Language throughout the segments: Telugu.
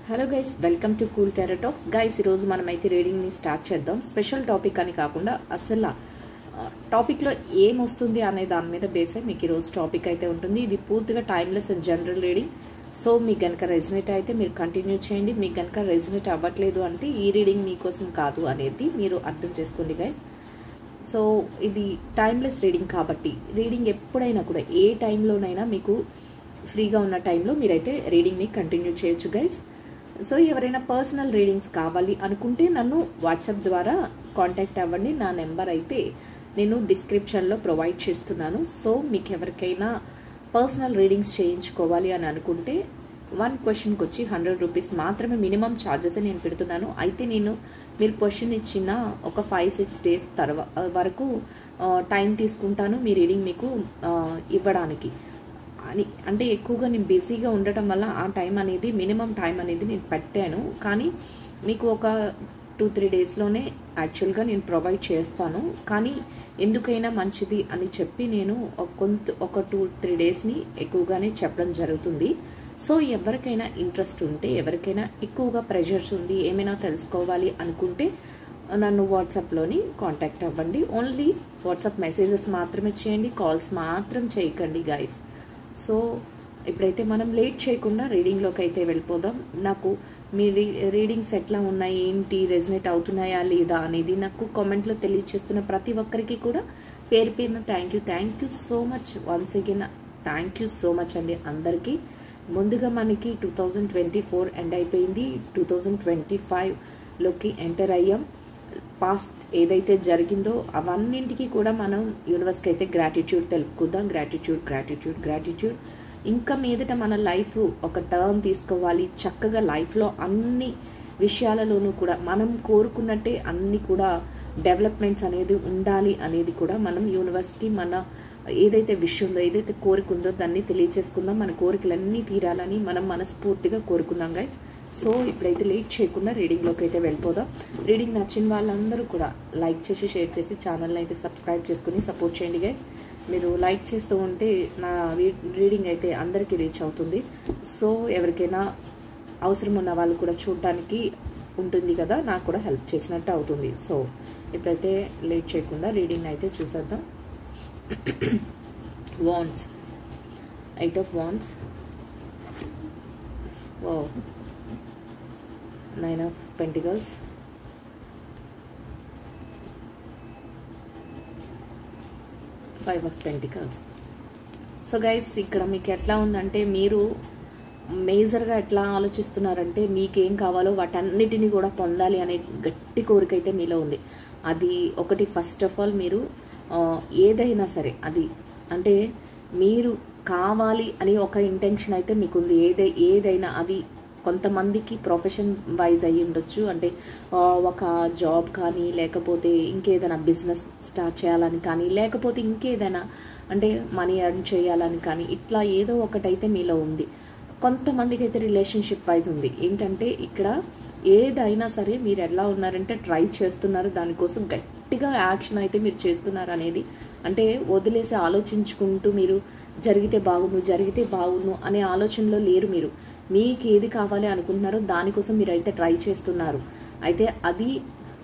Hello guys, welcome to cool tarot talks. Guys, ఈరోజు మనమైతే రీడింగ్ని స్టార్ట్ చేద్దాం. స్పెషల్ టాపిక్ అని కాకుండా అసలు టాపిక్లో ఏమొస్తుంది అనే దాని మీద బేస్ అయి మీకు ఈరోజు టాపిక్ అయితే ఉంటుంది. ఇది పూర్తిగా timeless and general reading. So మీకు కనుక రెజినేట్ అయితే మీరు కంటిన్యూ చేయండి. మీకు కనుక రెజినేట్ అవ్వట్లేదు అంటే ఈ రీడింగ్ మీకోసం కాదు అనేది మీరు అర్థం చేసుకోండి గైస్. సో ఇది టైమ్లెస్ రీడింగ్ కాబట్టి రీడింగ్ ఎప్పుడైనా కూడా ఏ టైంలోనైనా మీకు ఫ్రీగా ఉన్న టైంలో మీరైతే రీడింగ్ని కంటిన్యూ చేయొచ్చు గైస్. సో ఎవరైనా పర్సనల్ రీడింగ్స్ కావాలి అనుకుంటే నన్ను వాట్సాప్ ద్వారా కాంటాక్ట్ అవ్వండి. నా నెంబర్ అయితే నేను డిస్క్రిప్షన్లో ప్రొవైడ్ చేస్తున్నాను. సో మీకు ఎవరికైనా పర్సనల్ రీడింగ్స్ చేయించుకోవాలి అని అనుకుంటే 1 క్వశ్చన్కి వచ్చి 100 రూపీస్ మాత్రమే మినిమం ఛార్జెస్ నేను పెడుతున్నాను. అయితే మీరు క్వశ్చన్ ఇచ్చిన ఒక 5-6 డేస్ వరకు టైం తీసుకుంటాను మీ రీడింగ్ మీకు ఇవ్వడానికి అని. అంటే ఎక్కువగా నేను బిజీగా ఉండటం వల్ల ఆ టైం అనేది మినిమం టైం అనేది నేను పెట్టాను. కానీ మీకు ఒక 2-3 డేస్లోనే యాక్చువల్గా నేను ప్రొవైడ్ చేస్తాను. కానీ ఎందుకైనా మంచిది అని చెప్పి నేను ఒక 2-3 డేస్ని ఎక్కువగానే చెప్పడం జరుగుతుంది. సో ఎవరికైనా ఇంట్రెస్ట్ ఉంటే, ఎవరికైనా ఎక్కువగా ప్రెషర్స్ ఉండి ఏమైనా తెలుసుకోవాలి అనుకుంటే నన్ను వాట్సాప్లోని కాంటాక్ట్ అవ్వండి. ఓన్లీ వాట్సాప్ మెసేజెస్ మాత్రమే చేయండి, కాల్స్ మాత్రం చేయకండి గైస్. సో ఇప్పుడైతే మనం లేట్ చేయకుండా రీడింగ్లోకి అయితే వెళ్ళిపోదాం. నాకు మీ రీడింగ్స్ ఎట్లా ఉన్నాయి, ఏంటి, రెజినేట్ అవుతున్నాయా లేదా అనేది నాకు కామెంట్లో తెలియజేస్తున్న ప్రతి ఒక్కరికి కూడా పేరు పేరున thank you so much. Once again thank you so much అండి అందరికీ. ముందుగా మనకి 2024 ఎండ్ అయిపోయింది, 2025లోకి ఎంటర్ అయ్యాం. పాస్ట్ ఏదైతే జరిగిందో అవన్నింటికి కూడా మనం యూనివర్స్కి అయితే గ్రాటిట్యూడ్ తెలుపుకుందాం. గ్రాటిట్యూడ్. ఇంకా మీదట మన లైఫ్ ఒక టర్న్ తీసుకోవాలి. చక్కగా లైఫ్లో అన్ని విషయాలలోనూ కూడా మనం కోరుకున్నట్టే అన్ని కూడా డెవలప్మెంట్స్ అనేది ఉండాలి అనేది కూడా మనం యూనివర్స్కి మన ఏదైతే విషయం ఉందో, ఏదైతే కోరిక ఉందో దాన్ని తెలియచేసుకుందాం. మన కోరికలన్నీ తీరాలని మనం మనస్ఫూర్తిగా కోరుకుందాం గైస్. సో ఇప్పుడైతే లేట్ చేయకుండా రీడింగ్లోకి అయితే వెళ్ళిపోదాం. రీడింగ్ నచ్చిన వాళ్ళందరూ కూడా లైక్ చేసి, షేర్ చేసి, ఛానల్ని అయితే సబ్స్క్రైబ్ చేసుకుని సపోర్ట్ చేయండి గైస్. మీరు లైక్ చేస్తూ ఉంటే నా రీడింగ్ అయితే అందరికీ రీచ్ అవుతుంది. సో ఎవరికైనా అవసరం ఉన్న వాళ్ళు కూడా చూడటానికి ఉంటుంది కదా, నాకు కూడా హెల్ప్ చేసినట్టు అవుతుంది. సో ఇప్పుడైతే లేట్ చేయకుండా రీడింగ్ అయితే చూసేద్దాం. Wands, 8 of Wands, 9 of Pentacles, 5 of Pentacles. So guys, ఇక్కడ మీకు ఎట్లా ఉందంటే మీరు మేజర్గా ఎట్లా ఆలోచిస్తున్నారంటే మీకేం కావాలో వాటన్నిటిని కూడా పొందాలి అనే గట్టి కోరిక అయితే మీలో ఉంది. అది ఒకటి. ఫస్ట్ ఆఫ్ ఆల్ మీరు ఏదైనా సరే అది అంటే మీరు కావాలి అని ఒక ఇంటెన్షన్ అయితే మీకుంది. ఏదైనా అది కొంతమందికి ప్రొఫెషన్ వైజ్ అయ్యి ఉండొచ్చు. అంటే ఒక జాబ్ కానీ, లేకపోతే ఇంకేదైనా బిజినెస్ స్టార్ట్ చేయాలని కానీ, లేకపోతే ఇంకేదైనా అంటే మనీ ఎర్న్ చేయాలని కానీ, ఇట్లా ఏదో ఒకటైతే మీలో ఉంది. కొంతమందికి అయితే రిలేషన్షిప్ వైజ్ ఉంది. ఏంటంటే ఇక్కడ ఏదైనా సరే మీరు ఎలా ఉన్నారంటే ట్రై చేస్తున్నారు, దానికోసం గట్టిగా యాక్షన్ అయితే మీరు చేస్తున్నారు అనేది. అంటే వదిలేసి ఆలోచించుకుంటూ మీరు జరిగితే బాగును అనే ఆలోచనలో లేరు. మీకు ఏది కావాలి అనుకుంటున్నారో దానికోసం మీరు అయితే ట్రై చేస్తున్నారు. అయితే అది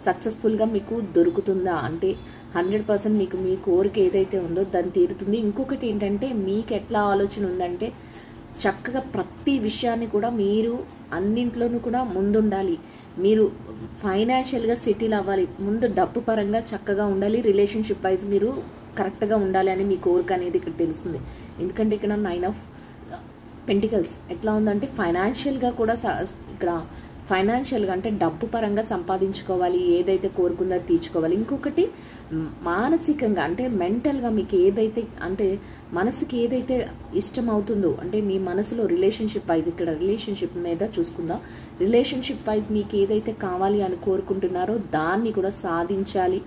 సక్సెస్ఫుల్గా మీకు దొరుకుతుందా అంటే 100% మీకు మీ కోరిక ఏదైతే ఉందో దాన్ని తీరుతుంది. ఇంకొకటి ఏంటంటే మీకు ఎట్లా ఆలోచన ఉందంటే చక్కగా ప్రతి విషయాన్ని కూడా మీరు అన్నింట్లోనూ కూడా ముందుండాలి. మీరు ఫైనాన్షియల్గా సెటిల్ అవ్వాలి, ముందు డబ్బు పరంగా చక్కగా ఉండాలి, రిలేషన్షిప్ వైజ్ మీరు కరెక్ట్గా ఉండాలి అని మీ కోరిక అనేది ఇక్కడ తెలుస్తుంది. ఎందుకంటే ఇక్కడ 9 of Pentacles ఎట్లా ఉందంటే ఫైనాన్షియల్గా కూడా ఇక్కడ ఫైనాన్షియల్గా అంటే డబ్బు పరంగా సంపాదించుకోవాలి, ఏదైతే కోరుకుందో తీర్చుకోవాలి. ఇంకొకటి మానసికంగా అంటే మెంటల్గా మీకు ఏదైతే అంటే మనసుకి ఏదైతే ఇష్టం అవుతుందో అంటే మీ మనసులో రిలేషన్షిప్ వైజ్, ఇక్కడ రిలేషన్షిప్ మీద చూసుకుందాం. రిలేషన్షిప్ వైజ్ మీకు ఏదైతే కావాలి అని కోరుకుంటున్నారో దాన్ని కూడా సాధించాలి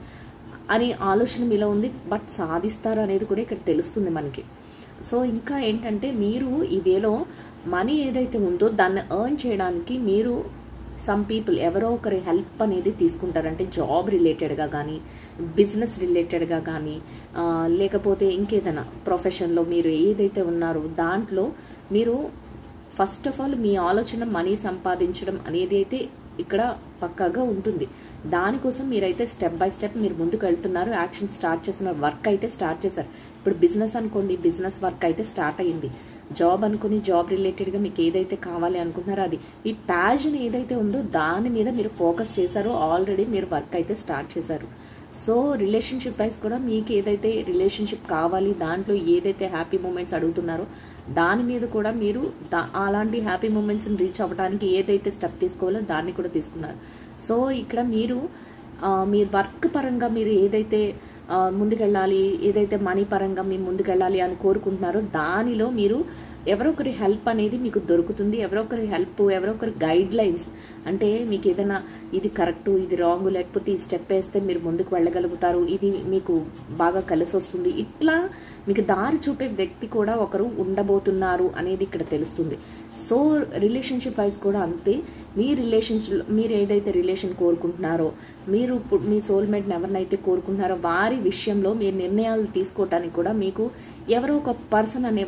అని ఆలోచన మీలో ఉంది. బట్ సాధిస్తారు అనేది కూడా ఇక్కడ తెలుస్తుంది మనకి. సో ఇంకా ఏంటంటే మీరు ఈ వేలో మనీ ఏదైతే ఉందో దాన్ని ఎర్న్ చేయడానికి మీరు సమ్ పీపుల్ ఎవరో ఒకరి హెల్ప్ అనేది తీసుకుంటారు. అంటే జాబ్ రిలేటెడ్గా కానీ, బిజినెస్ రిలేటెడ్గా కానీ, లేకపోతే ఇంకేదైనా ప్రొఫెషన్లో మీరు ఏదైతే ఉన్నారో దాంట్లో మీరు ఫస్ట్ ఆఫ్ ఆల్ మీ ఆలోచన మనీ సంపాదించడం అనేది అయితే ఇక్కడ పక్కాగా ఉంటుంది. దానికోసం మీరైతే స్టెప్ బై స్టెప్ మీరు ముందుకు వెళ్తున్నారు, యాక్షన్ స్టార్ట్ చేస్తున్నారు, వర్క్ అయితే స్టార్ట్ చేశారు. ఇప్పుడు బిజినెస్ అనుకోండి, బిజినెస్ వర్క్ అయితే స్టార్ట్ అయ్యింది. జాబ్ అనుకుని జాబ్ రిలేటెడ్గా మీకు ఏదైతే కావాలి అనుకుంటున్నారో అది, ఈ ప్యాషన్ ఏదైతే ఉందో దాని మీద మీరు ఫోకస్ చేశారో ఆల్రెడీ మీరు వర్క్ అయితే స్టార్ట్ చేశారు. సో రిలేషన్షిప్ వైజ్ కూడా మీకు ఏదైతే రిలేషన్షిప్ కావాలి, దాంట్లో ఏదైతే హ్యాపీ మూమెంట్స్ అడుగుతున్నారో దాని మీద కూడా మీరు అలాంటి హ్యాపీ మూమెంట్స్ని రీచ్ అవ్వడానికి ఏదైతే స్టెప్ తీసుకోవాలో దాన్ని కూడా తీసుకున్నారు. సో ఇక్కడ మీరు మీ వర్క్ పరంగా మీరు ఏదైతే ముందుకెళ్ళాలి, ఏదైతే మనీ పరంగా మీరు ముందుకెళ్ళాలి అని కోరుకుంటున్నారో దానిలో మీరు ఎవరొకరి హెల్ప్ అనేది మీకు దొరుకుతుంది. ఎవరొకరి హెల్ప్, ఎవరొకరి గైడ్ లైన్స్, అంటే మీకు ఏదైనా ఇది కరెక్టు, ఇది రాంగ్, లేకపోతే ఈ స్టెప్ వేస్తే మీరు ముందుకు వెళ్ళగలుగుతారు, ఇది మీకు బాగా కలిసి వస్తుంది, ఇట్లా మీకు దారి చూపే వ్యక్తి కూడా ఒకరు ఉండబోతున్నారు అనేది ఇక్కడ తెలుస్తుంది. సో రిలేషన్షిప్ వైజ్ కూడా అంతే. మీ రిలేషన్షిప్, మీరు ఏదైతే రిలేషన్ కోరుకుంటున్నారో, మీరు మీ సోల్మేట్ని ఎవరినైతే కోరుకుంటున్నారో వారి విషయంలో మీరు నిర్ణయాలు తీసుకోవటానికి కూడా మీకు ఎవరో ఒక పర్సన్ అనే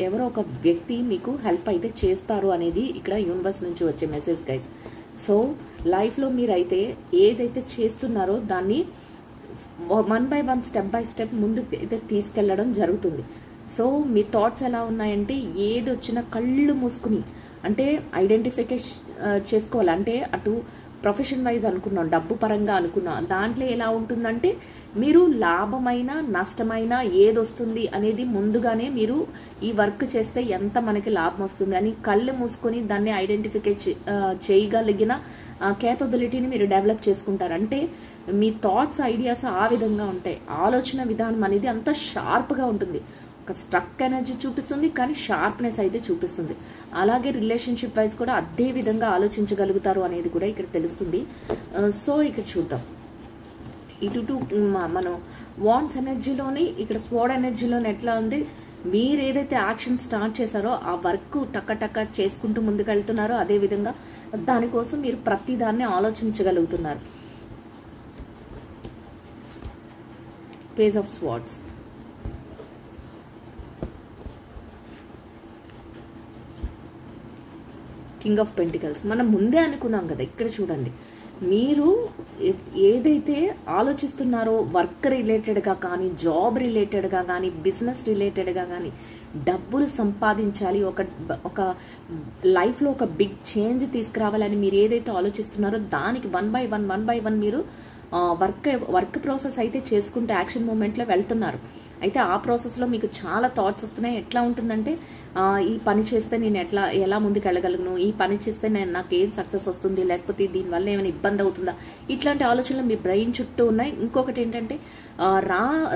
ఎవరో ఒక వ్యక్తి మీకు హెల్ప్ అయితే చేస్తారు అనేది ఇక్కడ యూనివర్స్ నుంచి వచ్చే మెసేజ్ గైస్. సో లైఫ్లో మీరైతే ఏదైతే చేస్తున్నారో దాన్ని 1 by 1 స్టెప్ బై స్టెప్ ముందుకు అయితే తీసుకెళ్లడం జరుగుతుంది. సో మీ థాట్స్ ఎలా ఉన్నాయంటే ఏది వచ్చినా కళ్ళు మూసుకుని, అంటే ఐడెంటిఫికేషన్ చేసుకోవాలి. అంటే అటు ప్రొఫెషన్ వైజ్ అనుకున్నాం, డబ్బు పరంగా అనుకున్నాం, దాంట్లో ఎలా ఉంటుందంటే మీరు లాభమైన నష్టమైన ఏది వస్తుంది అనేది ముందుగానే మీరు ఈ వర్క్ చేస్తే ఎంత మనకి లాభం వస్తుంది అని కళ్ళు మూసుకొని దాన్ని ఐడెంటిఫికేషన్ చేయగలిగిన కేపబిలిటీని మీరు డెవలప్ చేసుకుంటారు. అంటే మీ థాట్స్, ఐడియాస్ ఆ విధంగా ఉంటాయి. ఆలోచన విధానం అనేది అంత షార్ప్గా ఉంటుంది. ఒక స్ట్రక్ ఎనర్జీ చూపిస్తుంది, కానీ షార్ప్నెస్ అయితే చూపిస్తుంది. అలాగే రిలేషన్షిప్ వైజ్ కూడా అదే విధంగా ఆలోచించగలుగుతారు అనేది కూడా ఇక్కడ తెలుస్తుంది. సో ఇక్కడ చూద్దాం, ఇటు మనం వాంట్స్ ఎనర్జీలోని, ఇక్కడ స్వాడ్ ఎనర్జీలోని ఎట్లా ఉంది, మీరు ఏదైతే యాక్షన్ స్టార్ట్ చేశారో ఆ వర్క్ టక్క చేసుకుంటూ ముందుకు వెళ్తున్నారో అదేవిధంగా దానికోసం మీరు ప్రతిదాన్ని ఆలోచించగలుగుతున్నారు. Page of swords, king of pentacles. మనం ముందే అనుకున్నాం కదా, ఇక్కడ చూడండి, మీరు ఏదైతే ఆలోచిస్తున్నారో వర్క్ రిలేటెడ్గా కానీ, జాబ్ రిలేటెడ్గా కానీ, బిజినెస్ రిలేటెడ్గా కానీ, డబ్బులు సంపాదించాలి, ఒక లైఫ్లో ఒక బిగ్ చేంజ్ తీసుకురావాలని మీరు ఏదైతే ఆలోచిస్తున్నారో దానికి 1 by 1 మీరు వర్క్ ప్రాసెస్ అయితే చేసుకుంటే యాక్షన్ మూమెంట్లో వెళ్తున్నారు. అయితే ఆ ప్రాసెస్లో మీకు చాలా థాట్స్ వస్తున్నాయి. ఎట్లా ఉంటుందంటే ఈ పని చేస్తే నేను ఎలా ముందుకు వెళ్ళగలను, ఈ పని చేస్తే నాకు ఏం సక్సెస్ వస్తుంది, లేకపోతే దీనివల్ల ఏమైనా ఇబ్బంది అవుతుందా, ఇట్లాంటి ఆలోచనలు మీ బ్రెయిన్ చుట్టూ ఉన్నాయి. ఇంకొకటి ఏంటంటే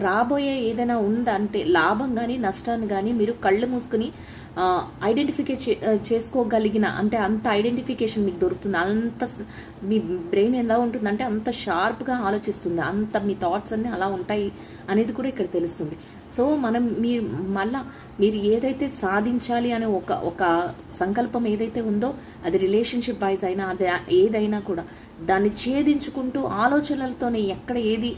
రాబోయే ఏదైనా ఉందంటే లాభం కానీ నష్టాన్ని కానీ మీరు కళ్ళు మూసుకుని ఐడెంటిఫై చేసుకోగలిగిన, అంటే అంత ఐడెంటిఫికేషన్ మీకు దొరుకుతుంది. అంత మీ బ్రెయిన్ ఎలా ఉంటుందంటే అంత షార్ప్గా ఆలోచిస్తుంది, అంత మీ థాట్స్ అన్నీ అలా ఉంటాయి అనేది కూడా ఇక్కడ తెలుస్తుంది. సో మీరు ఏదైతే సాధించాలి అనే ఒక సంకల్పం ఏదైతే ఉందో అది రిలేషన్షిప్ వైజ్ అయినా అది ఏదైనా కూడా దాన్ని ఛేదించుకుంటూ ఆలోచనలతోనే ఎక్కడ ఏది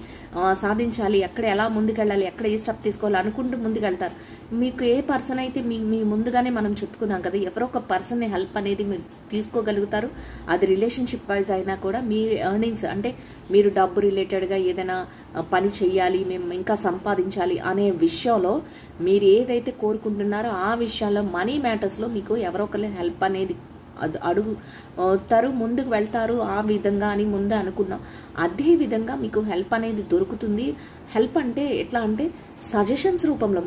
సాధించాలి, ఎక్కడ ఎలా ముందుకెళ్ళాలి, ఎక్కడ ఏ స్టెప్ తీసుకోవాలి అనుకుంటూ ముందుకెళ్తారు. మీకు ఏ పర్సన్ అయితే మీ ముందుగానే మనం చెప్పుకున్నాం కదా, ఎవరో ఒక పర్సన్ హెల్ప్ అనేది మీరు తీసుకోగలుగుతారు. అది రిలేషన్షిప్ వైజ్ అయినా కూడా మీ ఎర్నింగ్స్, అంటే మీరు డబ్బు రిలేటెడ్గా ఏదైనా పని చెయ్యాలి, మేము ఇంకా సంపాదించాలి అనే విషయంలో మీరు ఏదైతే కోరుకుంటున్నారో ఆ విషయాల్లో మనీ మ్యాటర్స్లో మీకు ఎవరో ఒకరి హెల్ప్ అనేది అడుగుతారు, ముందుకు వెళ్తారు. ఆ విధంగా అని ముందే అనుకున్నాం, అదే విధంగా మీకు హెల్ప్ అనేది దొరుకుతుంది. హెల్ప్ అంటే ఎట్లా అంటే సజెషన్స్ రూపంలో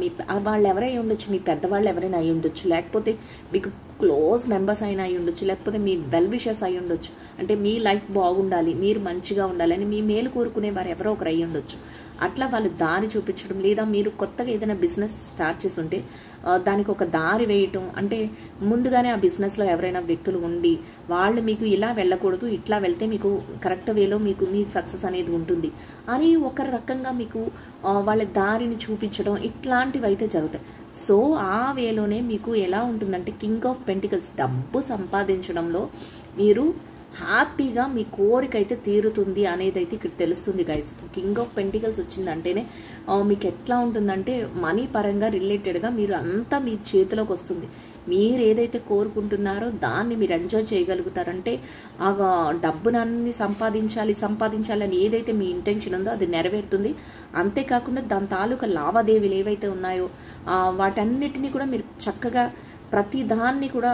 వాళ్ళు ఎవరై ఉండొచ్చు, మీ పెద్దవాళ్ళు ఎవరైనా అయి ఉండొచ్చు, లేకపోతే మీకు క్లోజ్ మెంబర్స్ అయినా అయి ఉండొచ్చు, లేకపోతే మీ వెల్ విషర్స్ అయి ఉండొచ్చు. అంటే మీ లైఫ్ బాగుండాలి, మీరు మంచిగా ఉండాలని మీ మేలు కోరుకునే వారు ఎవరో ఒకరు అయి ఉండొచ్చు. అట్లా వాళ్ళు దారి చూపించడం, లేదా మీరు కొత్తగా ఏదైనా బిజినెస్ స్టార్ట్ చేసి ఉంటే దానికి ఒక దారి వేయటం, అంటే ముందుగానే ఆ బిజినెస్లో ఎవరైనా వ్యక్తులు ఉండి వాళ్ళు మీకు ఇలా వెళ్ళకూడదు, ఇట్లా వెళ్తే మీకు కరెక్ట్ వేలో మీ సక్సెస్ అనేది ఉంటుంది అని ఒక రకంగా మీకు వాళ్ళ దారిని చూపించడం, ఇట్లాంటివి అయితే జరుగుతాయి. సో ఆ వేలోనే మీకు ఎలా ఉంటుందంటే కింగ్ ఆఫ్ పెంటికల్స్, డబ్బు సంపాదించడంలో మీరు హ్యాపీగా మీ కోరిక అయితే తీరుతుంది అనేది అయితే ఇక్కడ తెలుస్తుంది గైస్. కింగ్ ఆఫ్ పెంటికల్స్ వచ్చిందంటేనే మీకు ఎట్లా ఉంటుందంటే మనీ పరంగా రిలేటెడ్గా మీరు అంతా మీ చేతిలోకి వస్తుంది. మీరు ఏదైతే కోరుకుంటున్నారో దాన్ని మీరు ఎంజాయ్ చేయగలుగుతారంటే ఆ డబ్బునన్నీ సంపాదించాలి అని ఏదైతే మీ ఇంటెన్షన్ ఉందో అది నెరవేరుతుంది. అంతేకాకుండా దాని తాలూకా లావాదేవీలు ఏవైతే ఉన్నాయో వాటన్నిటినీ కూడా మీరు చక్కగా ప్రతి దాన్ని కూడా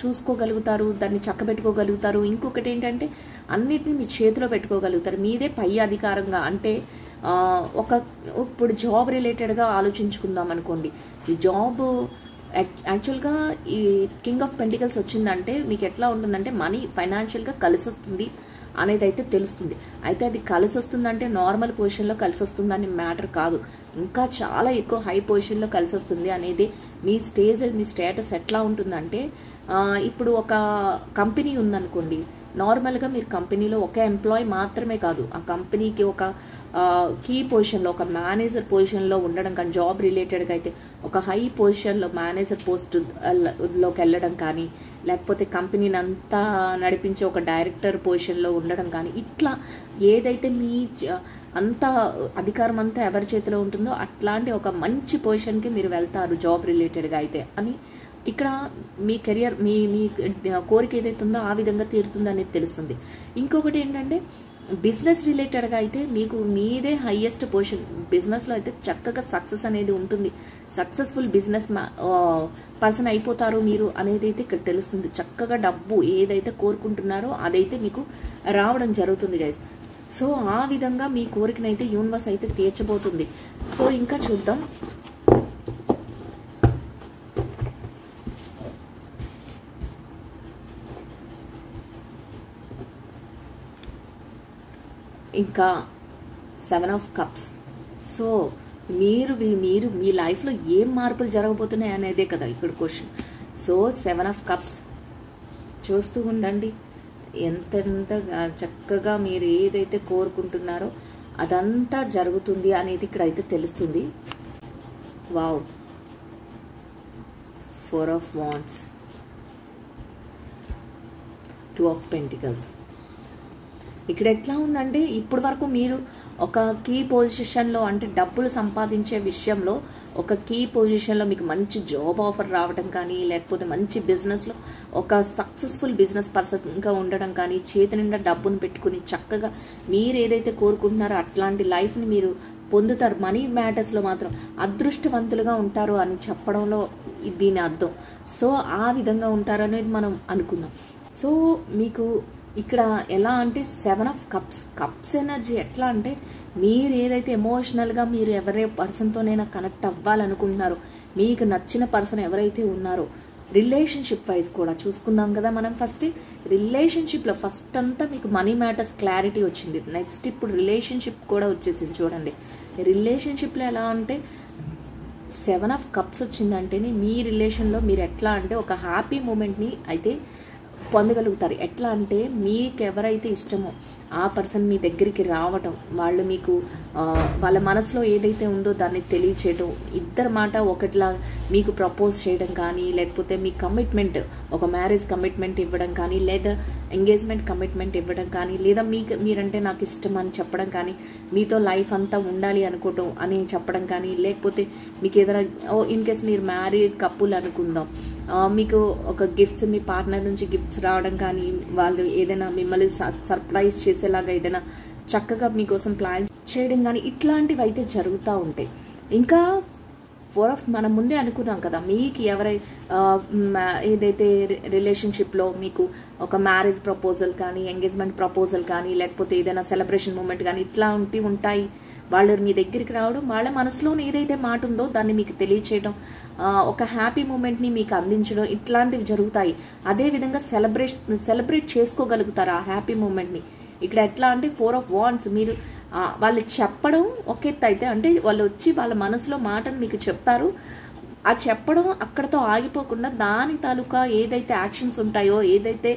చూసుకోగలుగుతారు, దాన్ని చక్కబెట్టుకోగలుగుతారు. ఇంకొకటి ఏంటంటే అన్నిటిని మీ చేతిలో పెట్టుకోగలుగుతారు. మీదే పై అధికారంగా అంటే ఇప్పుడు జాబ్ రిలేటెడ్గా ఆలోచించుకుందాం అనుకోండి. ఈ జాబ్ యాక్చువల్గా ఈ కింగ్ ఆఫ్ పెంటికల్స్ వచ్చిందంటే మీకు ఎట్లా ఉంటుందంటే మనీ ఫైనాన్షియల్గా కలిసి వస్తుంది అనేది అయితే తెలుస్తుంది. అయితే అది కలిసి వస్తుందంటే నార్మల్ పొజిషన్లో కలిసి వస్తుందని మ్యాటర్ కాదు, ఇంకా చాలా ఎక్కువ హై పొజిషన్లో కలిసి వస్తుంది అనేది మీ స్టేటస్ ఎట్లా ఉంటుందంటే ఇప్పుడు ఒక కంపెనీ ఉందనుకోండి. నార్మల్గా మీరు కంపెనీలో ఒక ఎంప్లాయీ మాత్రమే కాదు, ఆ కంపెనీకి ఒక కీ పొజిషన్లో ఒక మేనేజర్ పొజిషన్లో ఉండడం కానీ, జాబ్ రిలేటెడ్గా అయితే ఒక హై పొజిషన్లో మేనేజర్ పోస్ట్లోకి వెళ్ళడం కానీ, లేకపోతే కంపెనీని అంతా నడిపించే ఒక డైరెక్టర్ పొజిషన్లో ఉండడం కానీ, ఇట్లా ఏదైతే మీ అంత అధికారం అంతా ఎవరి చేతిలో ఉంటుందో అట్లాంటి ఒక మంచి పొజిషన్కి మీరు వెళ్తారు జాబ్ రిలేటెడ్గా అయితే అని ఇక్కడ మీ కెరియర్ మీ కోరిక ఏదైతే ఉందో ఆ విధంగా తీరుతుంది అనేది తెలుస్తుంది. ఇంకొకటి ఏంటంటే బిజినెస్ రిలేటెడ్గా అయితే మీకు మీదే హైయెస్ట్ పొజిషన్, బిజినెస్లో అయితే చక్కగా సక్సెస్ అనేది ఉంటుంది. సక్సెస్ఫుల్ బిజినెస్ పర్సన్ అయిపోతారు మీరు అనేది అయితే ఇక్కడ తెలుస్తుంది. చక్కగా డబ్బు ఏదైతే కోరుకుంటున్నారో అదైతే మీకు రావడం జరుగుతుంది గైస్. సో ఆ విధంగా మీ కోరికనైతే యూనివర్స్ అయితే తీర్చబోతుంది. సో ఇంకా చూద్దాం. ఇంకా 7 ఆఫ్ కప్స్. సో మీరు మీ లైఫ్లో ఏం మార్పులు జరగబోతున్నాయి అనేదే కదా ఇక్కడ క్వశ్చన్. సో 7 ఆఫ్ కప్స్ చూస్తూ ఉండండి. ఎంతెంత చక్కగా మీరు ఏదైతే కోరుకుంటున్నారో అదంతా జరుగుతుంది అనేది ఇక్కడ అయితే తెలుస్తుంది. Wow, 4 of wands, 2 of pentacles. ఇక్కడ ఎట్లా ఉందంటే ఇప్పటి వరకు మీరు ఒక కీ పొజిషన్లో అంటే డబ్బులు సంపాదించే విషయంలో ఒక కీ పొజిషన్లో మీకు మంచి జాబ్ ఆఫర్ రావడం కానీ, లేకపోతే మంచి బిజినెస్లో ఒక సక్సెస్ఫుల్ బిజినెస్ పర్సన్గా ఉండడం కానీ, చేతి నిండా డబ్బును పెట్టుకుని చక్కగా మీరు ఏదైతే కోరుకుంటున్నారో అట్లాంటి లైఫ్ని మీరు పొందుతారు. మనీ మ్యాటర్స్లో మాత్రం అదృష్టవంతులుగా ఉంటారు అని చెప్పడంలో దీని అర్థం. సో ఆ విధంగా ఉంటారు అనేది మనం అనుకున్నాం. సో మీకు ఇక్కడ ఎలా అంటే 7 ఆఫ్ కప్స్ ఎనర్జీ ఎట్లా అంటే మీరు ఏదైతే ఎమోషనల్గా మీరు ఎవరే పర్సన్తోనైనా కనెక్ట్ అవ్వాలనుకుంటున్నారో, మీకు నచ్చిన పర్సన్ ఎవరైతే ఉన్నారో, రిలేషన్షిప్ వైజ్ కూడా చూసుకుందాం కదా మనం. రిలేషన్షిప్లో ఫస్ట్ అంతా మీకు మనీ మ్యాటర్స్ క్లారిటీ వచ్చింది. నెక్స్ట్ ఇప్పుడు రిలేషన్షిప్ కూడా వచ్చేసింది చూడండి. రిలేషన్షిప్లో ఎలా అంటే 7 ఆఫ్ కప్స్ వచ్చిందంటేనే మీ రిలేషన్లో మీరు ఎట్లా అంటే ఒక హ్యాపీ మూమెంట్ని అయితే పొందగలుగుతారు. ఎట్లా అంటే మీకు ఎవరైతే ఇష్టమో ఆ పర్సన్ మీ దగ్గరికి రావటం, వాళ్ళు మీకు వాళ్ళ మనసులో ఏదైతే ఉందో దాన్ని తెలియచేయటం, ఇద్దరు మాట ఒకటిలా మీకు ప్రపోజ్ చేయడం కానీ, లేకపోతే మీ కమిట్మెంట్ ఒక మ్యారేజ్ కమిట్మెంట్ ఇవ్వడం కానీ, లేదా ఎంగేజ్మెంట్ కమిట్మెంట్ ఇవ్వడం కానీ, లేదా మీరంటే నాకు ఇష్టం అని చెప్పడం కానీ, మీతో లైఫ్ అంతా ఉండాలి అనుకోవటం అని చెప్పడం కానీ, లేకపోతే మీకు ఏదైనా ఇన్ కేస్ మీరు మ్యారీడ్ కపుల్ అనుకుందాం, మీకు ఒక గిఫ్ట్స్ మీ పార్ట్నర్ నుంచి గిఫ్ట్స్ రావడం కానీ, వాళ్ళు ఏదైనా మిమ్మల్ని సర్ప్రైజ్ చేసేలాగా ఏదైనా చక్కగా మీకోసం ప్లాన్ చేయడం కానీ, ఇట్లాంటివి అయితే జరుగుతూ ఉంటాయి. ఇంకా 4 ఆఫ్ మనం ముందే అనుకున్నాం కదా, మీకు ఏదైతే రిలేషన్షిప్లో మీకు ఒక మ్యారేజ్ ప్రపోజల్ కానీ, ఎంగేజ్మెంట్ ప్రపోజల్ కానీ, లేకపోతే ఏదైనా సెలబ్రేషన్ మూమెంట్ కానీ ఇట్లాంటివి ఉంటాయి. వాళ్ళు మీ దగ్గరికి రావడం, వాళ్ళ మనసులోని ఏదైతే మాట ఉందో దాన్ని మీకు తెలియచేయడం, ఒక హ్యాపీ మూమెంట్ని మీకు అందించడం, ఇట్లాంటివి జరుగుతాయి. అదేవిధంగా సెలబ్రేట్ చేసుకోగలుగుతారు ఆ హ్యాపీ మూమెంట్ని. ఇక్కడ ఎట్లా అంటే 4 ఆఫ్ వాండ్స్, మీరు వాళ్ళు చెప్పడం ఒక ఎత్తు అయితే, అంటే వాళ్ళు వచ్చి వాళ్ళ మనసులో మాటను మీకు చెప్తారు. ఆ చెప్పడం అక్కడతో ఆగిపోకుండా దాని తాలూకా ఏదైతే యాక్షన్స్ ఉంటాయో, ఏదైతే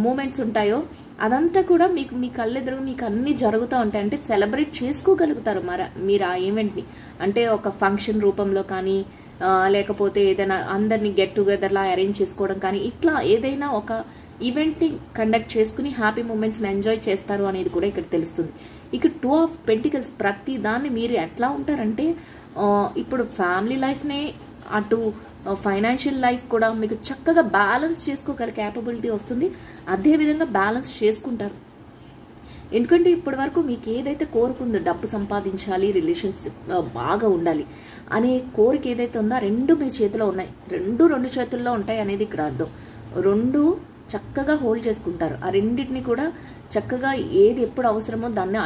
మూమెంట్స్ ఉంటాయో అదంతా కూడా మీకు మీ కళ్ళెదురు మీకు అన్నీ జరుగుతూ ఉంటాయి. అంటే సెలబ్రేట్ చేసుకోగలుగుతారు మీరు ఆ ఈవెంట్ని. అంటే ఒక ఫంక్షన్ రూపంలో కానీ, లేకపోతే ఏదైనా అందరినీ గెట్ టుగెదర్లా అరేంజ్ చేసుకోవడం కానీ, ఇట్లా ఏదైనా ఒక ఈవెంట్ని కండక్ట్ చేసుకుని హ్యాపీ మూమెంట్స్ని ఎంజాయ్ చేస్తారు అనేది కూడా ఇక్కడ తెలుస్తుంది. ఇక 2 ఆఫ్ పెంటికల్స్, ప్రతి దాన్ని మీరు ఎట్లా ఉంటారంటే ఇప్పుడు ఫ్యామిలీ లైఫ్నే అటు ఫైనాన్షియల్ లైఫ్ కూడా మీకు చక్కగా బ్యాలెన్స్ చేసుకోగల క్యాపబిలిటీ వస్తుంది. అదేవిధంగా బ్యాలెన్స్ చేసుకుంటారు. ఎందుకంటే ఇప్పటి వరకు మీకు ఏదైతే కోరుకుందో, డబ్బు సంపాదించాలి, రిలేషన్షిప్ బాగా ఉండాలి అనే కోరిక ఏదైతే ఉందో రెండు మీ చేతిలో ఉన్నాయి. రెండు చేతుల్లో ఉంటాయి అనేది ఇక్కడ అర్థం. రెండు చక్కగా హోల్డ్ చేసుకుంటారు. ఆ రెండింటిని కూడా చక్కగా ఏది ఎప్పుడు అవసరమో దాన్ని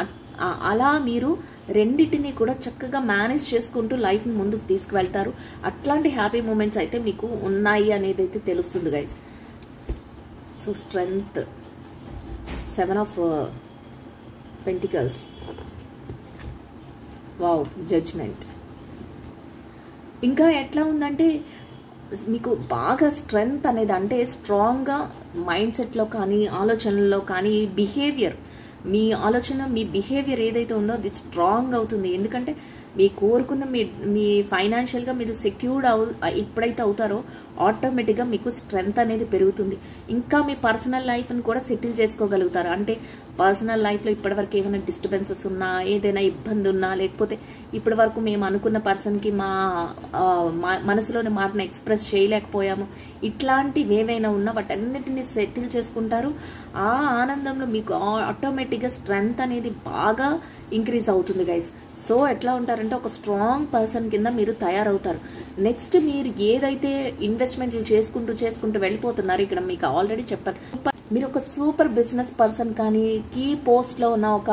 అలా మీరు రెండింటిని కూడా చక్కగా మేనేజ్ చేసుకుంటూ లైఫ్ని ముందుకు తీసుకువెళ్తారు. అట్లాంటి హ్యాపీ మూమెంట్స్ అయితే మీకు ఉన్నాయి అనేది అయితే తెలుస్తుంది guys. So strength, 7 of pentacles, wow, judgement. ఇంకా ఎట్లా ఉందంటే మీకు బాగా స్ట్రెంగ్త్ అనేది, అంటే స్ట్రాంగ్గా మైండ్ సెట్లో కానీ ఆలోచనల్లో కానీ బిహేవియర్, మీ ఆలోచన మీ బిహేవియర్ ఏదైతే ఉందో అది స్ట్రాంగ్ అవుతుంది. ఎందుకంటే మీ కోరుకున్న మీ ఫైనాన్షియల్గా మీరు సెక్యూర్డ్ ఎప్పుడైతే అవుతారో ఆటోమేటిక్గా మీకు స్ట్రెంగ్త్ అనేది పెరుగుతుంది. ఇంకా మీ పర్సనల్ లైఫ్ని కూడా సెటిల్ చేసుకోగలుగుతారు. అంటే పర్సనల్ లైఫ్లో ఇప్పటివరకు ఏమైనా డిస్టర్బెన్సెస్ ఉన్నా, ఏదైనా ఇబ్బంది ఉన్నా, లేకపోతే ఇప్పటి వరకు మేము అనుకున్న పర్సన్కి మా మనసులోని మాటను ఎక్స్ప్రెస్ చేయలేకపోయాము, ఇట్లాంటివి ఏవైనా ఉన్నా వాటన్నిటిని సెటిల్ చేసుకుంటారు. ఆ ఆనందంలో మీకు ఆటోమేటిక్గా స్ట్రెంగ్త్ అనేది బాగా ఇంక్రీజ్ అవుతుంది గైస్. సో ఎట్లా ఉంటారంటే ఒక స్ట్రాంగ్ పర్సన్ కింద మీరు తయారవుతారు. నెక్స్ట్ మీరు ఏదైతే ఇన్వెస్ట్మెంట్లు చేసుకుంటూ వెళ్ళిపోతున్నారు, ఇక్కడ మీకు ఆల్రెడీ చెప్పారు, మీరు ఒక సూపర్ బిజినెస్ పర్సన్ కానీ, కీ పోస్ట్లో ఉన్న ఒక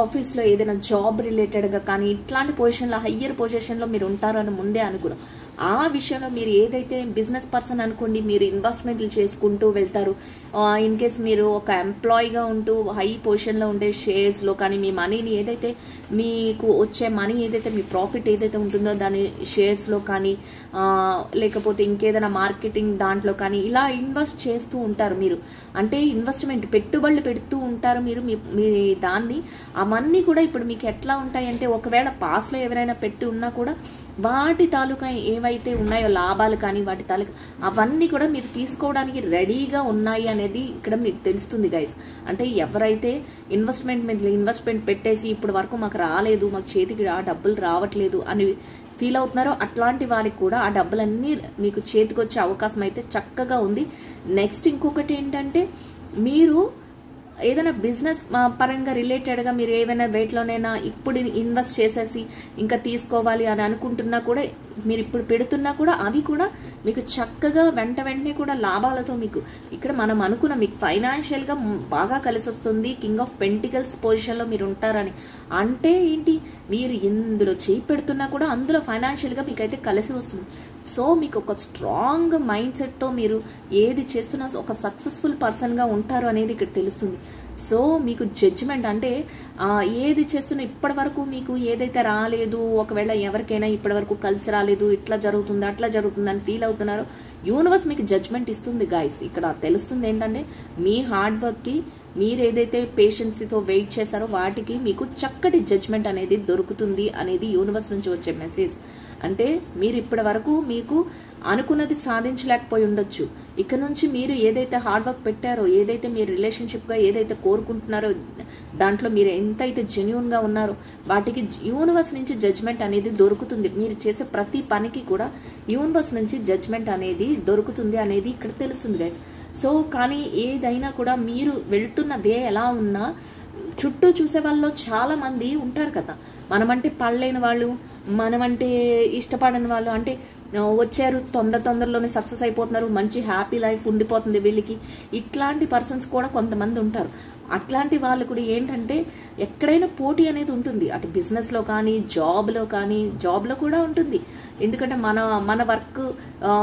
ఆఫీస్లో ఏదైనా జాబ్ రిలేటెడ్గా కానీ ఇట్లాంటి పొజిషన్లో, హయ్యర్ పొజిషన్లో మీరు ఉంటారు అని ముందే అనుకున్నాం. ఆ విషయంలో మీరు ఏదైతే బిజినెస్ పర్సన్ అనుకోండి, మీరు ఇన్వెస్ట్మెంట్లు చేసుకుంటూ వెళ్తారు. ఇన్ కేస్ మీరు ఒక ఎంప్లాయీగా ఉంటూ హై పొజిషన్లో ఉండే షేర్స్లో కానీ మీ మనీని ఏదైతే మీకు వచ్చే మనీ ఏదైతే మీ ప్రాఫిట్ ఏదైతే ఉంటుందో దాని షేర్స్లో కానీ, లేకపోతే ఇంకేదైనా మార్కెటింగ్ దాంట్లో కానీ ఇలా ఇన్వెస్ట్ చేస్తూ ఉంటారు మీరు. అంటే ఇన్వెస్ట్మెంట్ పెట్టుబడులు పెడుతూ ఉంటారు మీరు మీ దాన్ని. అవన్నీ కూడా ఇప్పుడు మీకు ఎట్లా ఉంటాయంటే, ఒకవేళ పాస్ట్లో ఎవరైనా పెట్టి ఉన్నా కూడా వాటి తాలూకా ఏవైతే ఉన్నాయో లాభాలు కానీ వాటి తాలూకా అవన్నీ కూడా మీరు తీసుకోవడానికి రెడీగా ఉన్నాయి అనేది ఇక్కడ మీకు తెలుస్తుంది గైస్. అంటే ఎవరైతే ఇన్వెస్ట్మెంట్ పెట్టేసి ఇప్పుడు వరకు మాకు రాలేదు, మాకు చేతికి ఆ డబ్బులు రావట్లేదు అని ఫీల్ అవుతున్నారో అట్లాంటి వాళ్ళకి కూడా ఆ డబ్బులన్నీ మీకు చేతికి వచ్చే అవకాశం అయితే చక్కగా ఉంది. నెక్స్ట్ ఇంకొకటి ఏంటంటే, మీరు ఏదైనా బిజినెస్ పరంగా రిలేటెడ్గా మీరు ఏమైనా వేట్లోనైనా ఇప్పుడు ఇన్వెస్ట్ చేసేసి ఇంకా తీసుకోవాలి అని అనుకుంటున్నా కూడా, మీరు ఇప్పుడు పెడుతున్నా కూడా అవి కూడా మీకు చక్కగా వెంటనే కూడా లాభాలతో మీకు ఇక్కడ మనం అనుకున్న మీకు ఫైనాన్షియల్గా బాగా కలిసి వస్తుంది. కింగ్ ఆఫ్ పెంటికల్స్ పొజిషన్లో మీరు ఉంటారని అంటే ఏంటి, మీరు ఎందులో చేయి పెడుతున్నా కూడా అందులో ఫైనాన్షియల్గా మీకైతే కలిసి వస్తుంది. సో మీకు ఒక స్ట్రాంగ్ మైండ్ సెట్తో మీరు ఏది చేస్తున్నా ఒక సక్సెస్ఫుల్ పర్సన్గా ఉంటారు అనేది ఇక్కడ తెలుస్తుంది. సో మీకు జడ్జిమెంట్ అంటే ఏది చేస్తున్నా ఇప్పటి వరకు మీకు ఏదైతే రాలేదు, ఒకవేళ ఎవరికైనా ఇప్పటి వరకు కలిసి రాలేదు, ఇట్లా జరుగుతుంది అట్లా జరుగుతుంది అని ఫీల్ అవుతున్నారో యూనివర్స్ మీకు జడ్జ్మెంట్ ఇస్తుంది గాయస్. ఇక్కడ తెలుస్తుంది ఏంటంటే, మీ హార్డ్ వర్క్కి మీరు ఏదైతే పేషెన్సీతో వెయిట్ చేశారో వాటికి మీకు చక్కటి జడ్జ్మెంట్ అనేది దొరుకుతుంది అనేది యూనివర్స్ నుంచి వచ్చే మెసేజ్. అంటే మీరు ఇప్పటి వరకు మీకు అనుకున్నది సాధించలేకపోయి ఉండొచ్చు. ఇక నుంచి మీరు ఏదైతే హార్డ్ వర్క్ పెట్టారో, ఏదైతే మీరు రిలేషన్షిప్గా ఏదైతే కోరుకుంటున్నారో, దాంట్లో మీరు ఎంతైతే జెన్యూన్గా ఉన్నారో వాటికి యూనివర్స్ నుంచి జడ్జ్మెంట్ అనేది దొరుకుతుంది. మీరు చేసే ప్రతి పనికి కూడా యూనివర్స్ నుంచి జడ్జ్మెంట్ అనేది దొరుకుతుంది అనేది ఇక్కడ తెలుస్తుంది గైస్. సో కానీ ఏదైనా కూడా మీరు వెళుతున్న వే ఎలా ఉన్నా చుట్టూ చూసే వాళ్ళలో చాలా మంది ఉంటారు కదా, మనమంటే పడలేని వాళ్ళు, మనమంటే ఇష్టపడని వాళ్ళు, అంటే వచ్చారు తొందరలోనే సక్సెస్ అయిపోతున్నారు, మంచి హ్యాపీ లైఫ్ ఉండిపోతుంది వీళ్ళకి, ఇట్లాంటి పర్సన్స్ కూడా కొంతమంది ఉంటారు. అట్లాంటి వాళ్ళు కూడా ఏంటంటే ఎక్కడైనా పోటీ అనేది ఉంటుంది, అటు బిజినెస్లో కానీ జాబ్లో కానీ, జాబ్లో కూడా ఉంటుంది. ఎందుకంటే మన వర్క్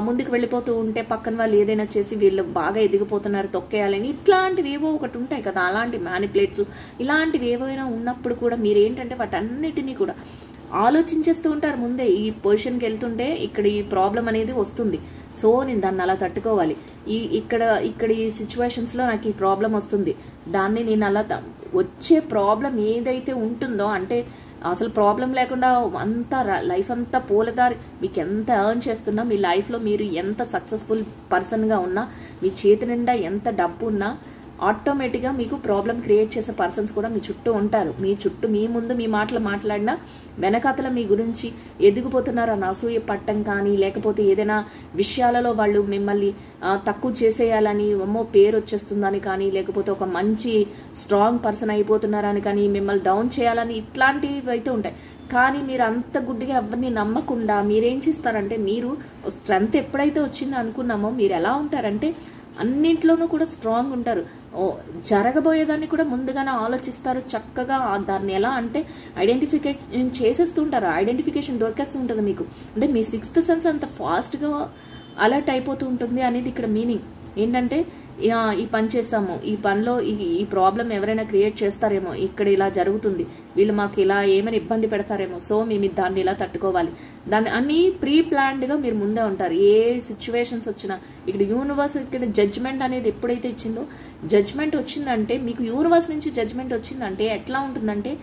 ముందుకు వెళ్ళిపోతూ ఉంటే పక్కన వాళ్ళు ఏదైనా చేసి వీళ్ళు బాగా ఎదిగిపోతున్నారు తొక్కేయాలని ఇట్లాంటివి ఏవో ఒకటి ఉంటాయి కదా, అలాంటి మ్యానిపులేట్స్ ఇలాంటివి ఏవైనా ఉన్నప్పుడు కూడా మీరు ఏంటంటే వాటన్నిటినీ కూడా ఆలోచించేస్తూ ఉంటారు. ముందే ఈ పొజిషన్కి వెళ్తుంటే ఇక్కడ ఈ ప్రాబ్లం అనేది వస్తుంది, సో నేను దాన్ని అలా తట్టుకోవాలి, ఇక్కడ ఈ సిచ్యువేషన్స్లో నాకు ఈ ప్రాబ్లం వస్తుంది, దాన్ని నేను అలా వచ్చే ప్రాబ్లం ఏదైతే ఉంటుందో, అంటే అసలు ప్రాబ్లం లేకుండా అంతా లైఫ్ అంతా పూలదారి, మీకు ఎంత ఎర్న్ చేస్తున్నా, మీ లైఫ్లో మీరు ఎంత సక్సెస్ఫుల్ పర్సన్గా ఉన్నా, మీ చేతి నిండా ఎంత డబ్బు ఉన్నా, ఆటోమేటిక్గా మీకు ప్రాబ్లం క్రియేట్ చేసే పర్సన్స్ కూడా మీ చుట్టూ ఉంటారు. మీ చుట్టూ మీ ముందు మీ మాటలు మాట్లాడినా వెనకాతల మీ గురించి ఎదిగిపోతున్నారు అని అసూయ పట్టం కానీ, లేకపోతే ఏదైనా విషయాలలో వాళ్ళు మిమ్మల్ని తక్కువ చేసేయాలని, అమ్మో పేరు వచ్చేస్తుందని కానీ, లేకపోతే ఒక మంచి స్ట్రాంగ్ పర్సన్ అయిపోతున్నారని కానీ, మిమ్మల్ని డౌన్ చేయాలని ఇట్లాంటివి అయితే ఉంటాయి. కానీ మీరు అంత గుడ్డిగా ఎవరిని నమ్మకుండా మీరేం చేస్తారంటే, మీరు స్ట్రెంగ్త్ ఎప్పుడైతే వచ్చిందో అనుకున్నామో మీరు ఎలా ఉంటారంటే అన్నింట్లోనూ కూడా స్ట్రాంగ్ ఉంటారు. జరగబోయేదాన్ని కూడా ముందుగానే ఆలోచిస్తారు. చక్కగా దాన్ని ఎలా అంటే ఐడెంటిఫికేషన్ చేసేస్తుంటారు. ఐడెంటిఫికేషన్ దొరికేస్తూ ఉంటుంది మీకు. అంటే మీ 6th సెన్స్ అంత ఫాస్ట్గా అలర్ట్ అయిపోతూ ఉంటుంది అనేది ఇక్కడ మీనింగ్. ఏంటంటే ఈ పని చేస్తాము, ఈ పనిలో ఈ ప్రాబ్లం ఎవరైనా క్రియేట్ చేస్తారేమో, ఇక్కడ ఇలా జరుగుతుంది, వీళ్ళు మాకు ఇలా ఏమైనా ఇబ్బంది పెడతారేమో, సో మేము దాన్ని ఇలా తట్టుకోవాలి, దాన్ని అన్నీ ప్రీ ప్లాన్డ్గా మీరు ముందే ఉంటారు. ఏ సిచ్యువేషన్స్ వచ్చినా ఇక్కడ యూనివర్స్ ఇక్కడ జడ్జ్మెంట్ అనేది ఎప్పుడైతే ఇచ్చిందో, జడ్జ్మెంట్ వచ్చిందంటే మీకు యూనివర్స్ నుంచి జడ్జ్మెంట్ వచ్చిందంటే ఎట్లా ఉంటుందంటే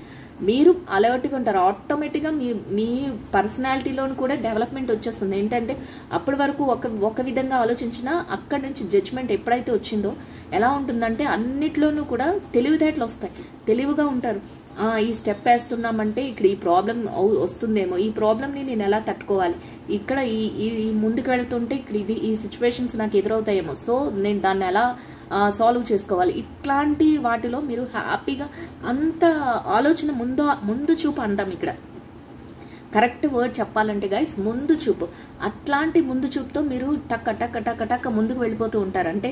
మీరు అలర్ట్గా ఉంటారు. ఆటోమేటిక్గా మీ పర్సనాలిటీలోను కూడా డెవలప్మెంట్ వచ్చేస్తుంది. ఏంటంటే అప్పటి వరకు ఒక విధంగా ఆలోచించినా అక్కడి నుంచి జడ్జ్మెంట్ ఎప్పుడైతే వచ్చిందో ఎలా ఉంటుందంటే అన్నిట్లోనూ కూడా తెలివితేటలు వస్తాయి. తెలివిగా ఉంటారు. ఈ స్టెప్ వేస్తున్నామంటే ఇక్కడ ఈ ప్రాబ్లం వస్తుందేమో, ఈ ప్రాబ్లమ్ని నేను ఎలా తట్టుకోవాలి, ఇక్కడ ఈ ముందుకు వెళ్తుంటే ఇక్కడ ఈ సిచ్యువేషన్స్ నాకు ఎదురవుతాయేమో, సో నేను దాన్ని ఎలా సాల్వ్ చేసుకోవాలి. ఇట్లాంటి వాటిలో మీరు హ్యాపీగా అంత ఆలోచన ముందు చూపు అంటాం ఇక్కడ. కరెక్ట్ వర్డ్ చెప్పాలంటే గైస్ ముందు చూపు. అట్లాంటి ముందు చూపుతో మీరు టక్క టక్క టక్క టక్క ముందుకు వెళ్ళిపోతూ ఉంటారు. అంటే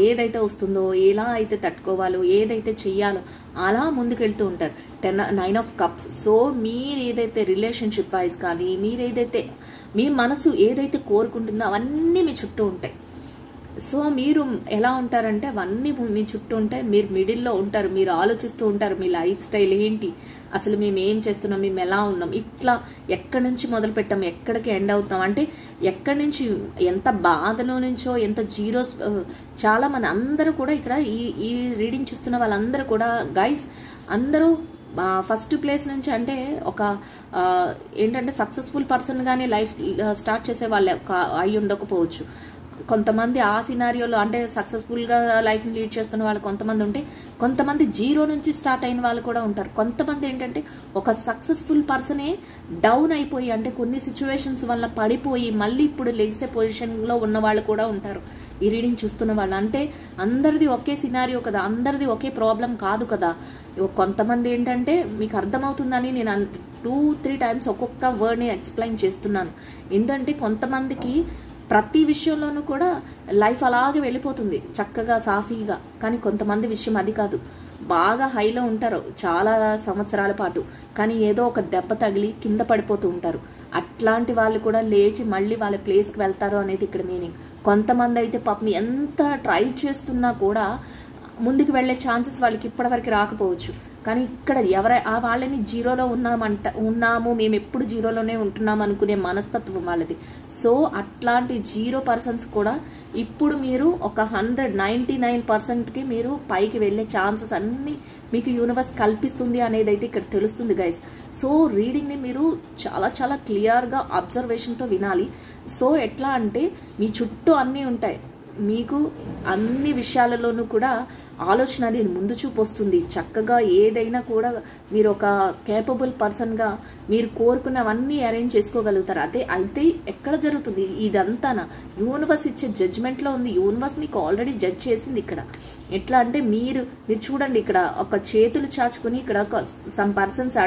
ఏదైతే వస్తుందో, ఎలా అయితే తట్టుకోవాలో, ఏదైతే చెయ్యాలో అలా ముందుకు వెళ్తూ ఉంటారు. 9 of Cups. సో మీరు ఏదైతే రిలేషన్షిప్ వైజ్ కానీ, మీరేదైతే మీ మనసు ఏదైతే కోరుకుంటుందో అవన్నీ మీ చుట్టూ ఉంటాయి. సో మీరు ఎలా ఉంటారంటే అవన్నీ మీ చుట్టూ ఉంటాయి. మీరు మిడిల్లో ఉంటారు. మీరు ఆలోచిస్తూ ఉంటారు మీ లైఫ్ స్టైల్ ఏంటి, అసలు మేము ఏం చేస్తున్నాం, మేము ఎలా ఉన్నాం, ఇట్లా ఎక్కడి నుంచి మొదలు పెట్టాం, ఎక్కడికి ఎండ్ అవుతాం, అంటే ఎక్కడి నుంచి ఎంత బాధలో నుంచో ఎంత జీరోస్. చాలా మంది అందరూ కూడా ఇక్కడ ఈ రీడింగ్ చూస్తున్న వాళ్ళందరూ కూడా గైస్ అందరూ ఫస్ట్ ప్లేస్ నుంచి, అంటే ఒక ఏంటంటే సక్సెస్ఫుల్ పర్సన్గానే లైఫ్ స్టార్ట్ చేసే వాళ్ళు అయి ఉండకపోవచ్చు. కొంతమంది ఆ సినారియోలో అంటే సక్సెస్ఫుల్గా లైఫ్ని లీడ్ చేస్తున్న వాళ్ళు కొంతమంది ఉంటే, కొంతమంది జీరో నుంచి స్టార్ట్ అయిన వాళ్ళు కూడా ఉంటారు. కొంతమంది ఏంటంటే ఒక సక్సెస్ఫుల్ పర్సనే డౌన్ అయిపోయి, అంటే కొన్ని సిచ్యువేషన్స్ వల్ల పడిపోయి మళ్ళీ ఇప్పుడు లెగిసే పొజిషన్లో ఉన్న వాళ్ళు కూడా ఉంటారు ఈ రీడింగ్ చూస్తున్న వాళ్ళు. అంటే అందరిది ఒకే సినారియో కదా, అందరిది ఒకే ప్రాబ్లం కాదు కదా. కొంతమంది ఏంటంటే మీకు అర్థమవుతుందని నేను 2-3 టైమ్స్ ఒక్కొక్క వర్డ్ని ఎక్స్ప్లెయిన్ చేస్తున్నాను. ఎందుకంటే కొంతమందికి ప్రతి విషయంలోనూ కూడా లైఫ్ అలాగే వెళ్ళిపోతుంది చక్కగా సాఫీగా. కానీ కొంతమంది విషయం అది కాదు, బాగా హైలో ఉంటారు చాలా సంవత్సరాల పాటు, కానీ ఏదో ఒక దెబ్బ తగిలి కింద పడిపోతూ ఉంటారు. అట్లాంటి వాళ్ళు కూడా లేచి మళ్ళీ వాళ్ళ ప్లేస్కి వెళ్తారు అనేది ఇక్కడ మీనింగ్. కొంతమంది అయితే పాపం ఎంత ట్రై చేస్తున్నా కూడా ముందుకు వెళ్ళే ఛాన్సెస్ వాళ్ళకి ఇప్పటివరకు రాకపోవచ్చు. కానీ ఇక్కడ వాళ్ళని జీరోలో ఉన్నాము, మేము ఎప్పుడు జీరోలోనే ఉంటున్నాము అనుకునే మనస్తత్వం వాళ్ళది. సో అట్లాంటి జీరో పర్సన్స్ కూడా ఇప్పుడు మీరు ఒక 199%కి మీరు పైకి వెళ్ళే ఛాన్సెస్ అన్నీ మీకు యూనివర్స్ కల్పిస్తుంది అనేది అయితే ఇక్కడ తెలుస్తుంది గైస్. సో రీడింగ్ని మీరు చాలా చాలా క్లియర్గా అబ్జర్వేషన్తో వినాలి. సో ఎట్లా అంటే మీ చుట్టూ అన్నీ ఉంటాయి, మీకు అన్ని విషయాలలోనూ కూడా ఆలోచన అనేది ముందు చూపు వస్తుంది. చక్కగా ఏదైనా కూడా మీరు ఒక కేపబుల్ పర్సన్గా మీరు కోరుకున్నవన్నీ అరేంజ్ చేసుకోగలుగుతారు. అయితే ఎక్కడ జరుగుతుంది ఇదంతానా? యూనివర్స్ ఇచ్చే జడ్జ్మెంట్లో ఉంది. యూనివర్స్ మీకు ఆల్రెడీ జడ్జ్ చేసింది. ఇక్కడ ఎట్లా అంటే మీరు చూడండి, ఇక్కడ ఒక చేతులు చాచుకుని ఇక్కడ సమ్ పర్సన్స్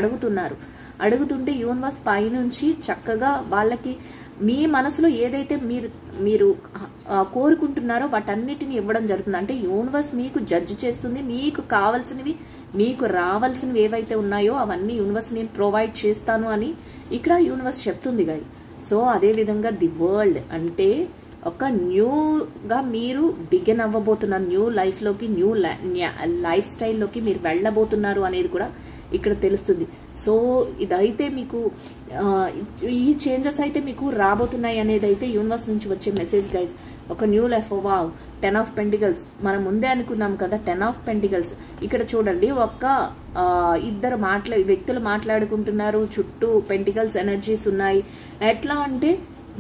అడుగుతుంటే యూనివర్స్ పైనుంచి చక్కగా వాళ్ళకి మీ మనసులో ఏదైతే మీరు కోరుకుంటున్నారో వాటన్నిటిని ఇవ్వడం జరుగుతుంది. అంటే యూనివర్స్ మీకు జడ్జ్ చేస్తుంది. మీకు కావాల్సినవి, మీకు రావాల్సినవి ఏవైతే ఉన్నాయో అవన్నీ యూనివర్స్ నేను ప్రొవైడ్ చేస్తాను అని ఇక్కడ యూనివర్స్ చెప్తుంది గైస్. సో అదేవిధంగా ది వరల్డ్ అంటే ఒక న్యూగా మీరు బిగిన్ అవ్వబోతున్నారు, న్యూ లైఫ్లోకి, న్యూ లైఫ్ స్టైల్లోకి మీరు వెళ్ళబోతున్నారు అనేది కూడా ఇక్కడ తెలుస్తుంది. సో ఇదైతే మీకు ఈ చేంజెస్ అయితే మీకు రాబోతున్నాయి అనేది అయితే యూనివర్స్ నుంచి వచ్చే మెసేజ్ గైస్. ఒక new life. Wow, 10 of Pentacles మనం ముందే అనుకున్నాం కదా. 10 of Pentacles ఇక్కడ చూడండి, ఒక ఇద్దరు వ్యక్తులు మాట్లాడుకుంటున్నారు, చుట్టూ పెంటికల్స్ ఎనర్జీస్ ఉన్నాయి. ఎట్లా అంటే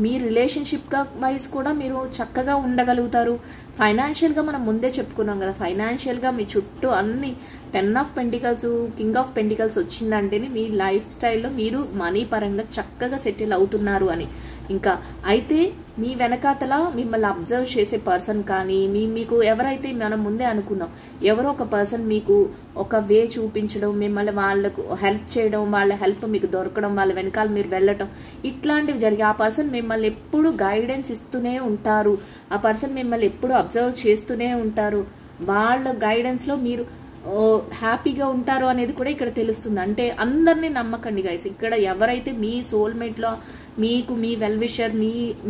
మీ రిలేషన్షిప్ వైజ్ కూడా మీరు చక్కగా ఉండగలుగుతారు. ఫైనాన్షియల్గా మనం ముందే చెప్పుకున్నాం కదా, ఫైనాన్షియల్గా మీ చుట్టూ అన్ని 10 of pentacles, king of pentacles వచ్చిందంటేనే మీ లైఫ్ స్టైల్లో మీరు మనీ పరంగా చక్కగా సెటిల్ అవుతున్నారు అని. ఇంకా అయితే మీ వెనకాతల మిమ్మల్ని అబ్జర్వ్ చేసే పర్సన్ కానీ మీకు ఎవరైతే మనం ముందే అనుకున్నాం, ఎవరో ఒక పర్సన్ మీకు ఒక వే చూపించడం, మిమ్మల్ని వాళ్ళకు హెల్ప్ చేయడం, వాళ్ళ హెల్ప్ మీకు దొరకడం, వాళ్ళ వెనకాల మీరు వెళ్ళటం, ఇట్లాంటివి జరిగి ఆ పర్సన్ మిమ్మల్ని ఎప్పుడు గైడెన్స్ ఇస్తూనే ఉంటారు. ఆ పర్సన్ మిమ్మల్ని ఎప్పుడు అబ్జర్వ్ చేస్తూనే ఉంటారు. వాళ్ళ గైడెన్స్లో మీరు హ్యాపీగా ఉంటారు అనేది కూడా ఇక్కడ తెలుస్తుంది. అంటే అందరినీ నమ్మకండి గైస్. ఇక్కడ ఎవరైతే మీ సోల్మేట్లో మీకు మీ వెల్ విషర్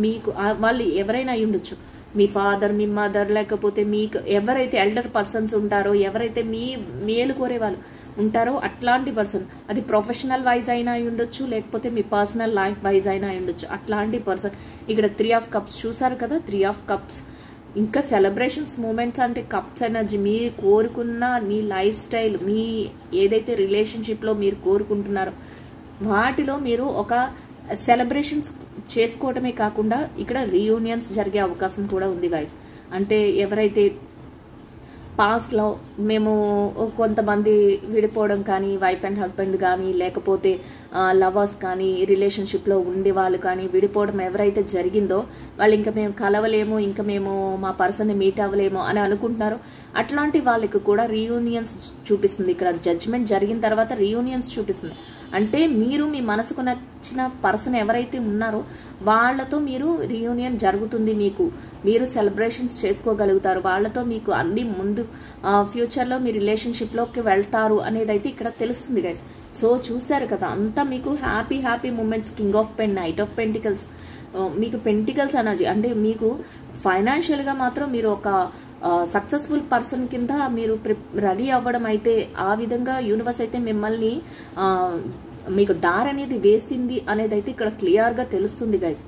మీకు వాళ్ళు ఎవరైనా అయి ఉండొచ్చు, మీ ఫాదర్, మీ మదర్, లేకపోతే మీకు ఎవరైతే ఎల్డర్ పర్సన్స్ ఉంటారో, ఎవరైతే మీ మేలు కోరే వాళ్ళు ఉంటారో అట్లాంటి పర్సన్, అది ప్రొఫెషనల్ వైజ్ అయినా అయి ఉండొచ్చు, లేకపోతే మీ పర్సనల్ లైఫ్ వైజ్ అయినా అయి ఉండొచ్చు. అట్లాంటి పర్సన్ ఇక్కడ 3 ఆఫ్ కప్స్ చూసారు కదా, 3 ఆఫ్ కప్స్. ఇంకా సెలబ్రేషన్స్ మూమెంట్స్ అంటే కప్స్ ఎనర్జీ, మీరు కోరుకున్న మీ లైఫ్ స్టైల్, మీ ఏదైతే రిలేషన్షిప్లో మీరు కోరుకుంటున్నారో వాటిలో మీరు ఒక సెలబ్రేషన్స్ చేసుకోవడమే కాకుండా ఇక్కడ రీయూనియన్స్ జరిగే అవకాశం కూడా ఉంది గైస్. అంటే ఎవరైతే పాస్ట్లో మేము కొంతమంది విడిపోవడం కానీ, వైఫ్ అండ్ హస్బెండ్ కానీ, లేకపోతే లవర్స్ కానీ, రిలేషన్షిప్లో ఉండే వాళ్ళు కానీ విడిపోవడం ఎవరైతే జరిగిందో వాళ్ళు ఇంకా మేము కలవలేము, ఇంకా మేము మా పర్సన్ని మీట్ అవ్వలేము అని అనుకుంటున్నారో అట్లాంటి వాళ్ళకి కూడా రీయూనియన్స్ చూపిస్తుంది. ఇక్కడ జడ్జ్మెంట్ జరిగిన తర్వాత రీయూనియన్స్ చూపిస్తుంది. అంటే మీరు మీ మనసుకు నచ్చిన పర్సన్ ఎవరైతే ఉన్నారో వాళ్ళతో మీరు రీయూనియన్ జరుగుతుంది, మీరు సెలబ్రేషన్స్ చేసుకోగలుగుతారు, వాళ్ళతో మీకు అన్ని ముందు ఫ్యూచర్లో మీ రిలేషన్షిప్లోకి వెళ్తారు అనేది అయితే ఇక్కడ తెలుస్తుంది గైస్. సో చూసారు కదా, అంతా మీకు happy moments. King of pen, knight of pentacles, మీకు పెంటికల్స్ ఎనర్జీ. అంటే మీకు ఫైనాన్షియల్గా మాత్రం మీరు ఒక సక్సెస్ఫుల్ పర్సన్ కింద మీరు రెడీ అవ్వడం అయితే, ఆ విధంగా యూనివర్స్ అయితే మిమ్మల్ని మీకు దారి అనేది వేసింది అనేది అయితే ఇక్కడ క్లియర్గా తెలుస్తుంది గైస్.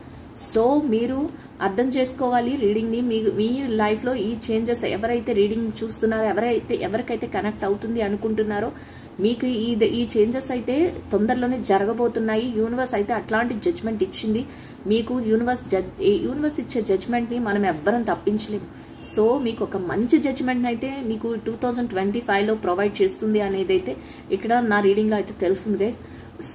సో మీరు అర్థం చేసుకోవాలి రీడింగ్ని. మీ లైఫ్లో ఈ చేంజెస్ ఎవరైతే రీడింగ్ చూస్తున్నారో, ఎవరికైతే కనెక్ట్ అవుతుంది అనుకుంటున్నారో మీకు ఈ చేంజెస్ అయితే తొందరలోనే జరగబోతున్నాయి. యూనివర్స్ అయితే అట్లాంటి జడ్జ్మెంట్ ఇచ్చింది మీకు. యూనివర్స్ ఇచ్చే జడ్జ్మెంట్ని మనం ఎవ్వరం తప్పించలేము. సో మీకు ఒక మంచి జడ్జ్మెంట్ అయితే మీకు 2025లో ప్రొవైడ్ చేస్తుంది అనేది అయితే ఇక్కడ నా రీడింగ్లో అయితే తెలుస్తుంది గైస్.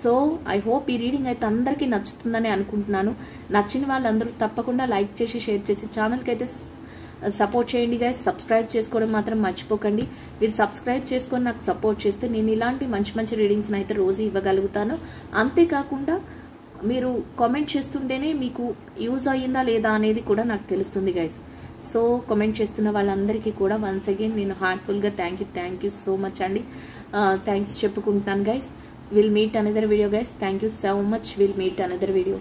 సో ఐ హోప్ ఈ రీడింగ్ అయితే అందరికీ నచ్చుతుందని అనుకుంటున్నాను. నచ్చిన వాళ్ళందరూ తప్పకుండా లైక్ చేసి, షేర్ చేసి ఛానల్కి అయితే సపోర్ట్ చేయండి గైస్. సబ్స్క్రైబ్ చేసుకోవడం మాత్రం మర్చిపోకండి. మీరు సబ్స్క్రైబ్ చేసుకొని నాకు సపోర్ట్ చేస్తే నేను ఇలాంటి మంచి రీడింగ్స్ని అయితే రోజు ఇవ్వగలుగుతాను. అంతేకాకుండా మీరు కామెంట్ చేస్తుంటేనే మీకు యూజ్ అయ్యిందా లేదా అనేది కూడా నాకు తెలుస్తుంది గైస్. సో కామెంట్ చేస్తున్న వాళ్ళందరికీ కూడా వన్స్ అగైన్ నేను హార్ట్ఫుల్గా థ్యాంక్ యూ సో మచ్ అండి. థ్యాంక్స్ చెప్పుకుంటున్నాను guys. We'll meet another video guys. Thank you so much. We'll meet another video.